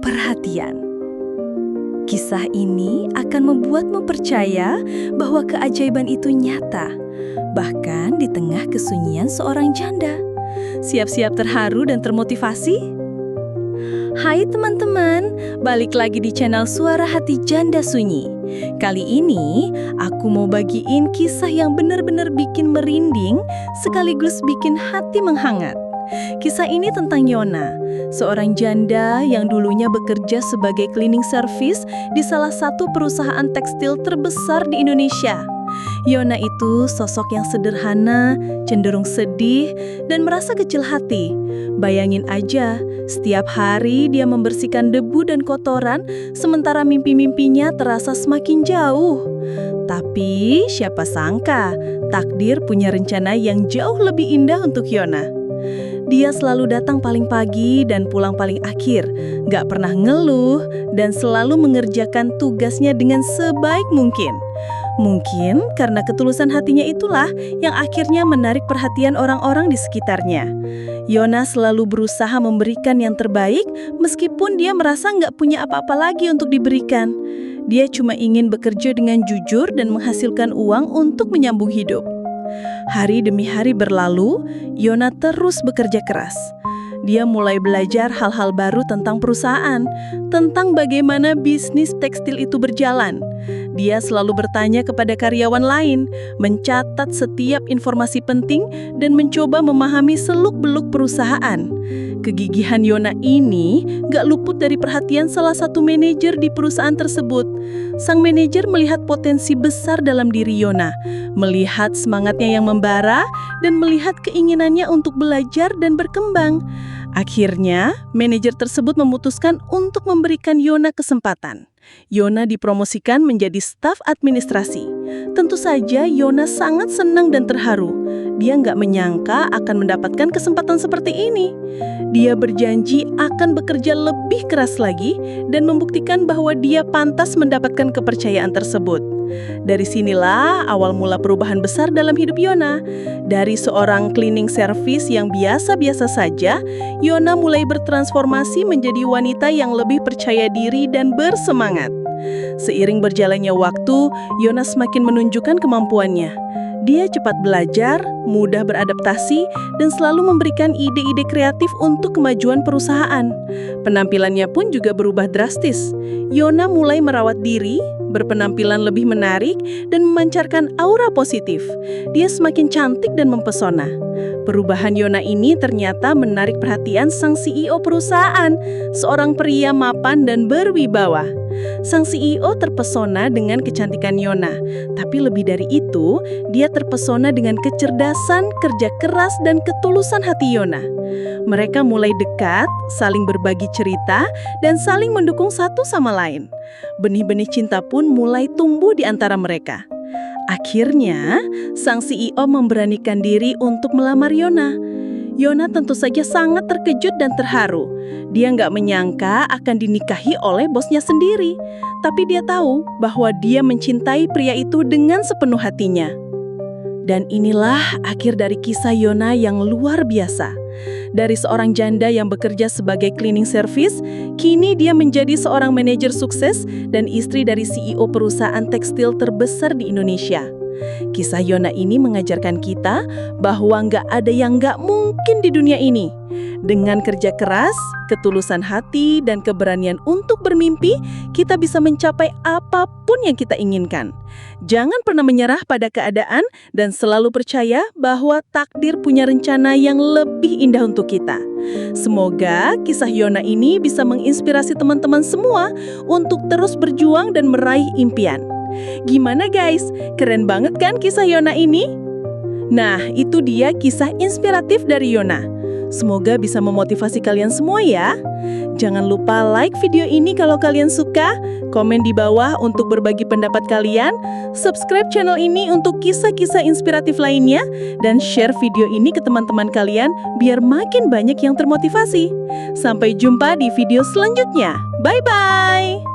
perhatian. Kisah ini akan membuatmu percaya bahwa keajaiban itu nyata, bahkan di tengah kesunyian seorang janda. Siap-siap terharu dan termotivasi? Hai teman-teman, balik lagi di channel Suara Hati Janda Sunyi. Kali ini, aku mau bagiin kisah yang benar-benar bikin merinding sekaligus bikin hati menghangat. Kisah ini tentang Yona, seorang janda yang dulunya bekerja sebagai cleaning service di salah satu perusahaan tekstil terbesar di Indonesia. Yona itu sosok yang sederhana, cenderung sedih, dan merasa kecil hati. Bayangin aja, setiap hari dia membersihkan debu dan kotoran, sementara mimpi-mimpinya terasa semakin jauh. Tapi siapa sangka, takdir punya rencana yang jauh lebih indah untuk Yona. Dia selalu datang paling pagi dan pulang paling akhir, gak pernah ngeluh, dan selalu mengerjakan tugasnya dengan sebaik mungkin. Mungkin karena ketulusan hatinya itulah yang akhirnya menarik perhatian orang-orang di sekitarnya. Yona selalu berusaha memberikan yang terbaik meskipun dia merasa nggak punya apa-apa lagi untuk diberikan. Dia cuma ingin bekerja dengan jujur dan menghasilkan uang untuk menyambung hidup. Hari demi hari berlalu, Yona terus bekerja keras. Dia mulai belajar hal-hal baru tentang perusahaan, tentang bagaimana bisnis tekstil itu berjalan. Dia selalu bertanya kepada karyawan lain, mencatat setiap informasi penting, dan mencoba memahami seluk-beluk perusahaan. Kegigihan Yona ini gak luput dari perhatian salah satu manajer di perusahaan tersebut. Sang manajer melihat potensi besar dalam diri Yona, melihat semangatnya yang membara, dan melihat keinginannya untuk belajar dan berkembang. Akhirnya, manajer tersebut memutuskan untuk memberikan Yona kesempatan. Yona dipromosikan menjadi staf administrasi. Tentu saja Yona sangat senang dan terharu. Dia nggak menyangka akan mendapatkan kesempatan seperti ini. Dia berjanji akan bekerja lebih keras lagi dan membuktikan bahwa dia pantas mendapatkan kepercayaan tersebut. Dari sinilah awal mula perubahan besar dalam hidup Yona. Dari seorang cleaning service yang biasa-biasa saja, Yona mulai bertransformasi menjadi wanita yang lebih percaya diri dan bersemangat. Seiring berjalannya waktu, Yona semakin menunjukkan kemampuannya. Dia cepat belajar, mudah beradaptasi, dan selalu memberikan ide-ide kreatif untuk kemajuan perusahaan. Penampilannya pun juga berubah drastis. Yona mulai merawat diri, berpenampilan lebih menarik, dan memancarkan aura positif. Dia semakin cantik dan mempesona. Perubahan Yona ini ternyata menarik perhatian sang CEO perusahaan, seorang pria mapan dan berwibawa. Sang CEO terpesona dengan kecantikan Yona, tapi lebih dari itu, dia terpesona dengan kecerdasan, kerja keras, dan ketulusan hati Yona. Mereka mulai dekat, saling berbagi cerita, dan saling mendukung satu sama lain. Benih-benih cinta pun mulai tumbuh di antara mereka. Akhirnya, sang CEO memberanikan diri untuk melamar Yona. Yona tentu saja sangat terkejut dan terharu. Dia nggak menyangka akan dinikahi oleh bosnya sendiri. Tapi dia tahu bahwa dia mencintai pria itu dengan sepenuh hatinya. Dan inilah akhir dari kisah Yona yang luar biasa. Dari seorang janda yang bekerja sebagai cleaning service, kini dia menjadi seorang manajer sukses dan istri dari CEO perusahaan tekstil terbesar di Indonesia. Kisah Yona ini mengajarkan kita bahwa nggak ada yang nggak mungkin di dunia ini. Dengan kerja keras, ketulusan hati, dan keberanian untuk bermimpi, kita bisa mencapai apapun yang kita inginkan. Jangan pernah menyerah pada keadaan dan selalu percaya bahwa takdir punya rencana yang lebih indah untuk kita. Semoga kisah Yona ini bisa menginspirasi teman-teman semua untuk terus berjuang dan meraih impian. Gimana guys? Keren banget kan kisah Yona ini? Nah, itu dia kisah inspiratif dari Yona. Semoga bisa memotivasi kalian semua ya. Jangan lupa like video ini kalau kalian suka, komen di bawah untuk berbagi pendapat kalian, subscribe channel ini untuk kisah-kisah inspiratif lainnya, dan share video ini ke teman-teman kalian biar makin banyak yang termotivasi. Sampai jumpa di video selanjutnya. Bye-bye!